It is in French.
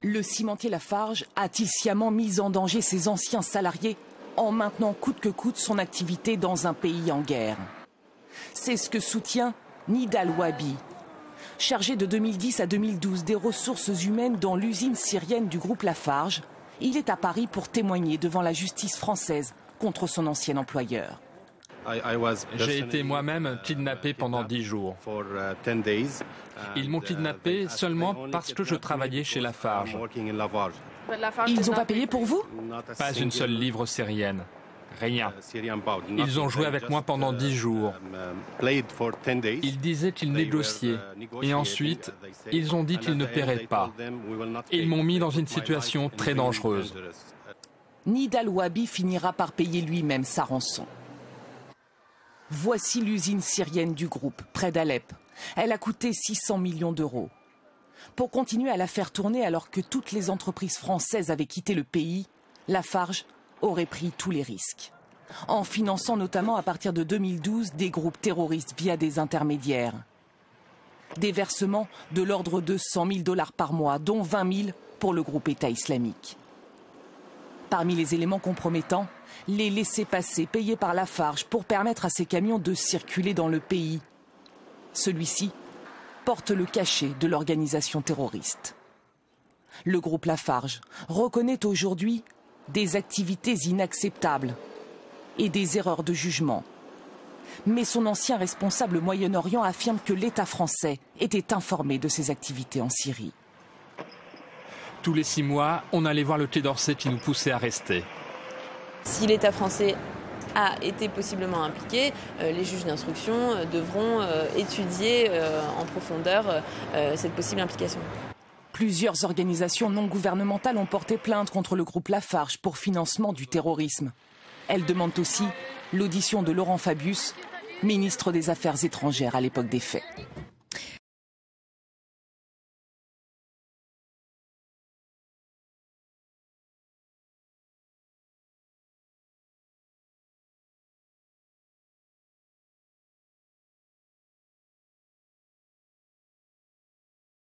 Le cimentier Lafarge a-t-il sciemment mis en danger ses anciens salariés en maintenant coûte que coûte son activité dans un pays en guerre? C'est ce que soutient Nidal Wahbi, chargé de 2010 à 2012 des ressources humaines dans l'usine syrienne du groupe Lafarge. Il est à Paris pour témoigner devant la justice française contre son ancien employeur. J'ai été moi-même kidnappé pendant 10 jours. Ils m'ont kidnappé seulement parce que je travaillais chez Lafarge. Ils n'ont pas payé pour vous? Pas une seule livre syrienne. Rien. Ils ont joué avec moi pendant 10 jours. Ils disaient qu'ils négociaient. Et ensuite, ils ont dit qu'ils ne paieraient pas. Et ils m'ont mis dans une situation très dangereuse. Nidal Wahbi finira par payer lui-même sa rançon. Voici l'usine syrienne du groupe, près d'Alep. Elle a coûté 600 millions d'euros. Pour continuer à la faire tourner alors que toutes les entreprises françaises avaient quitté le pays, Lafarge aurait pris tous les risques. En finançant notamment à partir de 2012 des groupes terroristes via des intermédiaires. Des versements de l'ordre de 100 000 $ par mois, dont 20 000 pour le groupe État islamique. Parmi les éléments compromettants, les laissez-passer payés par Lafarge pour permettre à ces camions de circuler dans le pays. Celui-ci porte le cachet de l'organisation terroriste. Le groupe Lafarge reconnaît aujourd'hui des activités inacceptables et des erreurs de jugement. Mais son ancien responsable Moyen-Orient affirme que l'État français était informé de ses activités en Syrie. Tous les 6 mois, on allait voir le Quai d'Orsay qui nous poussait à rester. Si l'État français a été possiblement impliqué, les juges d'instruction devront étudier en profondeur cette possible implication. Plusieurs organisations non gouvernementales ont porté plainte contre le groupe Lafarge pour financement du terrorisme. Elles demandent aussi l'audition de Laurent Fabius, ministre des Affaires étrangères à l'époque des faits.